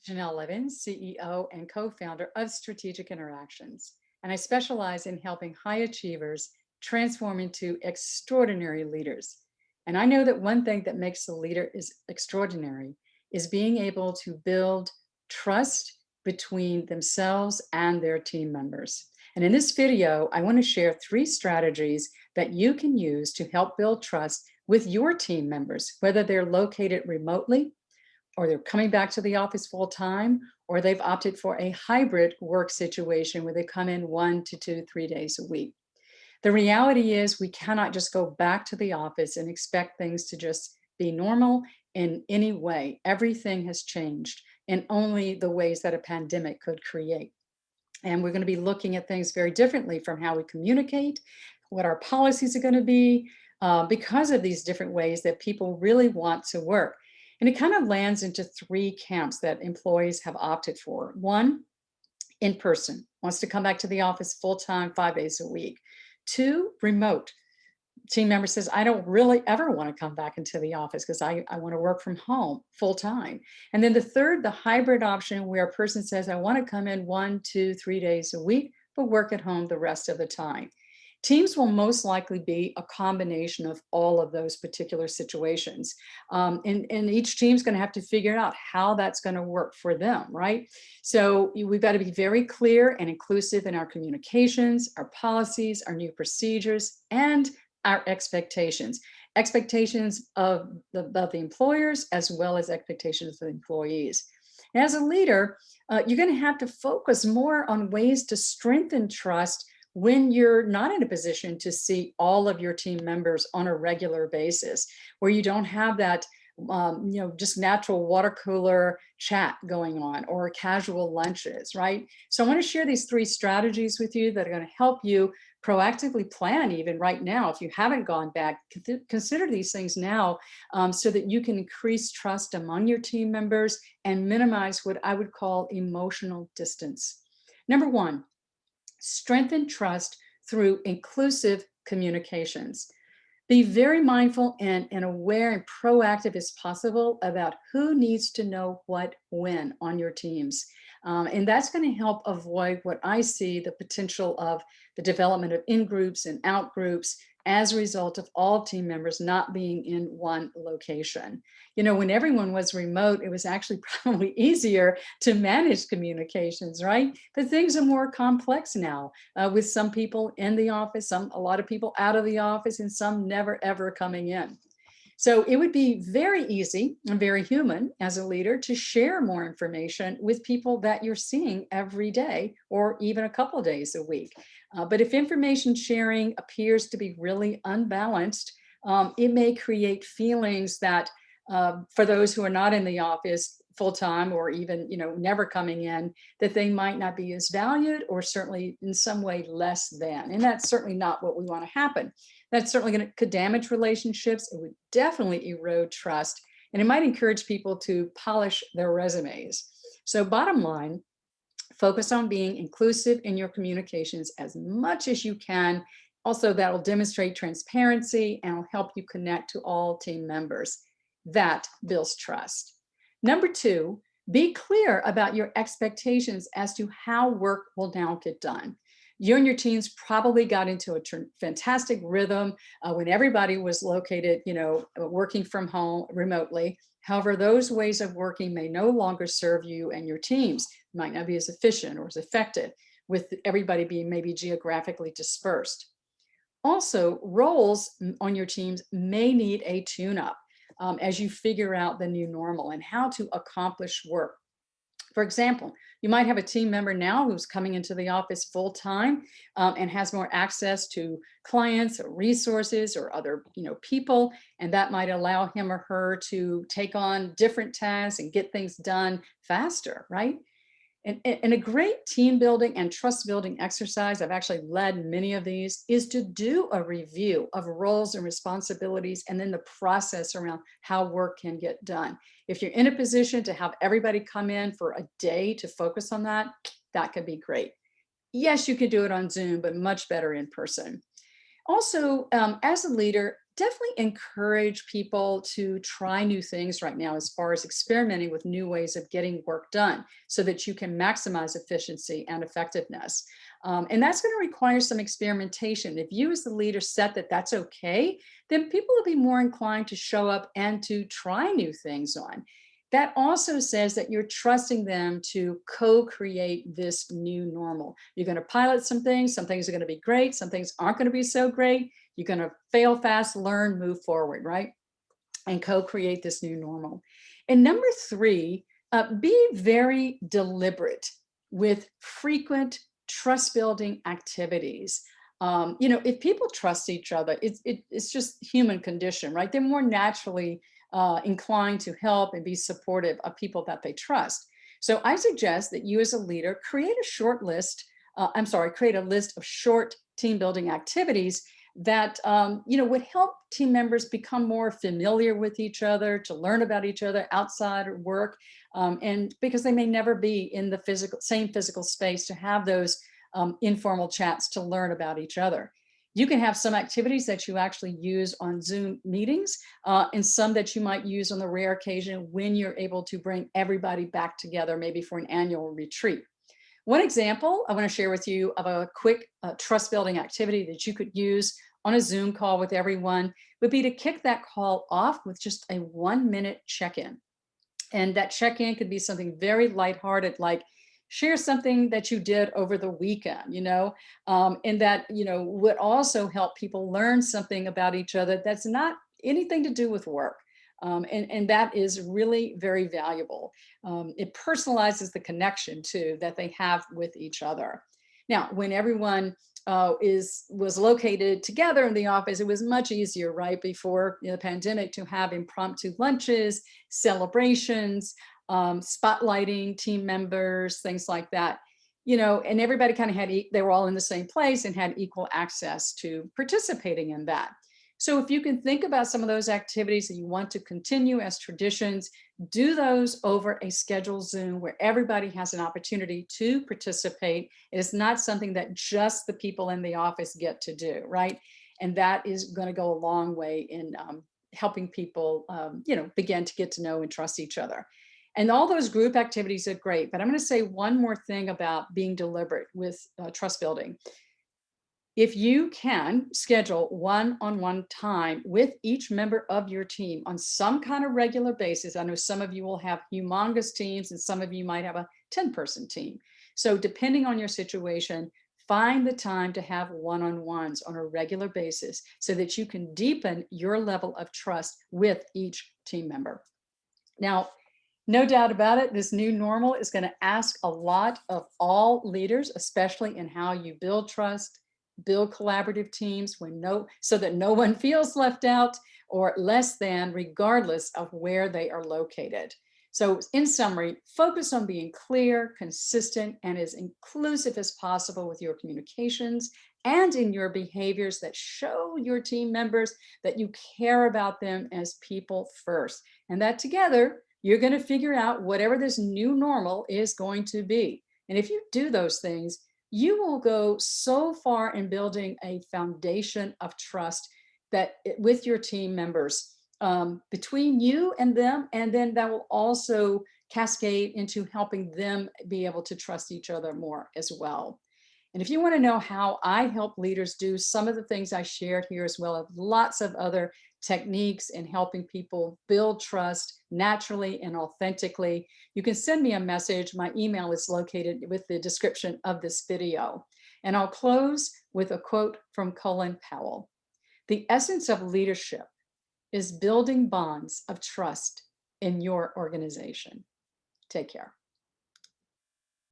Jennell, CEO and co-founder of Strategic Interactions, and I specialize in helping high achievers transform into extraordinary leaders. And I know that one thing that makes a leader is extraordinary is being able to build trust between themselves and their team members. And in this video, I want to share 3 strategies that you can use to help build trust with your team members, whether they're located remotely or they're coming back to the office full time, or they've opted for a hybrid work situation where they come in 1 to 2, 3 days a week. The reality is we cannot just go back to the office and expect things to just be normal in any way. Everything has changed in only the ways that a pandemic could create. And we're going to be looking at things very differently from how we communicate, what our policies are going to be, because of these different ways that people really want to work. And it kind of lands into 3 camps that employees have opted for. One, in person, wants to come back to the office full time, 5 days a week. 2, remote. Team member says, I don't really ever want to come back into the office because I want to work from home full time. And then the third, the hybrid option, where a person says, I want to come in 1, 2, 3 days a week, but work at home the rest of the time. Teams will most likely be a combination of all of those particular situations. And each team's going to have to figure out how that's going to work for them, right? So we've got to be very clear and inclusive in our communications, our policies, our new procedures, and our expectations. Expectations of the employers as well as expectations of the employees. And as a leader, you're going to have to focus more on ways to strengthen trust when you're not in a position to see all of your team members on a regular basis, where you don't have that just natural water cooler chat going on or casual lunches, right? So I want to share these 3 strategies with you that are going to help you proactively plan even right now. If you haven't gone back, consider these things now, so that you can increase trust among your team members and minimize what I would call emotional distance. Number 1, strengthen trust through inclusive communications. Be very mindful and aware and proactive as possible about who needs to know what when on your teams. And that's going to help avoid what I see the potential of the development of in-groups and out-groups as a result of all team members not being in one location. You know, when everyone was remote, it was actually probably easier to manage communications, right? But things are more complex now, with some people in the office, a lot of people out of the office, and some never ever coming in. So it would be very easy and very human as a leader to share more information with people that you're seeing every day or even a couple of days a week. But if information sharing appears to be really unbalanced, it may create feelings that for those who are not in the office full time or even never coming in, that they might not be as valued or certainly in some way less than. And that's certainly not what we want to happen. That's certainly could damage relationships. It would definitely erode trust, and it might encourage people to polish their resumes. So bottom line, focus on being inclusive in your communications as much as you can. Also, that'll demonstrate transparency and will help you connect to all team members. That builds trust. Number 2, be clear about your expectations as to how work will now get done. You and your teams probably got into a fantastic rhythm when everybody was located, working from home remotely. However, those ways of working may no longer serve you and your teams. Might not be as efficient or as effective with everybody being maybe geographically dispersed. Also, roles on your teams may need a tune-up as you figure out the new normal and how to accomplish work. For example, you might have a team member now who's coming into the office full time and has more access to clients or resources or other people, and that might allow him or her to take on different tasks and get things done faster, right? And a great team building and trust building exercise, I've actually led many of these, is to do a review of roles and responsibilities and then the process around how work can get done. If you're in a position to have everybody come in for a day to focus on that, that could be great. Yes, you can do it on Zoom, but much better in person. Also, as a leader, definitely encourage people to try new things right now as far as experimenting with new ways of getting work done so that you can maximize efficiency and effectiveness. And that's going to require some experimentation. If you, as the leader, set that that's okay, then people will be more inclined to show up and to try new things on. That also says that you're trusting them to co-create this new normal. You're going to pilot some things are going to be great, some things aren't going to be so great. You're going to fail fast, learn, move forward, right? And co-create this new normal. And number three, be very deliberate with frequent trust building activities. If people trust each other, it's just human condition, right? They're more naturally inclined to help and be supportive of people that they trust. So I suggest that you as a leader create a list of short team building activities that would help team members become more familiar with each other, to learn about each other outside of work, and because they may never be in the same physical space to have those informal chats to learn about each other. You can have some activities that you actually use on Zoom meetings, and some that you might use on the rare occasion when you're able to bring everybody back together, maybe for an annual retreat. One example I want to share with you of a quick trust building activity that you could use on a Zoom call with everyone would be to kick that call off with just a 1 minute check in. And that check in could be something very lighthearted, like share something that you did over the weekend, and that, would also help people learn something about each other that's not anything to do with work. And that is really very valuable. It personalizes the connection too that they have with each other. Now, when everyone was located together in the office, it was much easier, right, before the pandemic, to have impromptu lunches, celebrations, spotlighting team members, things like that. And everybody kind of they were all in the same place and had equal access to participating in that. So if you can think about some of those activities that you want to continue as traditions, do those over a scheduled Zoom where everybody has an opportunity to participate. It is not something that just the people in the office get to do, right? And that is going to go a long way in helping people, begin to get to know and trust each other. And all those group activities are great, but I'm going to say one more thing about being deliberate with trust building. If you can schedule one-on-one time with each member of your team on some kind of regular basis, I know some of you will have humongous teams and some of you might have a 10-person team. So depending on your situation, find the time to have one-on-ones on a regular basis so that you can deepen your level of trust with each team member. Now, no doubt about it, this new normal is going to ask a lot of all leaders, especially in how you build trust, build collaborative teams so that no one feels left out or less than, regardless of where they are located. So in summary, focus on being clear, consistent, and as inclusive as possible with your communications and in your behaviors that show your team members that you care about them as people first. And that together, you're going to figure out whatever this new normal is going to be. And if you do those things, you will go so far in building a foundation of trust with your team members, between you and them, and then that will also cascade into helping them be able to trust each other more as well. And if you want to know how I help leaders do some of the things I shared here, as well as lots of other techniques in helping people build trust naturally and authentically, you can send me a message. My email is located with the description of this video. And I'll close with a quote from Colin Powell. "The essence of leadership is building bonds of trust in your organization." Take care.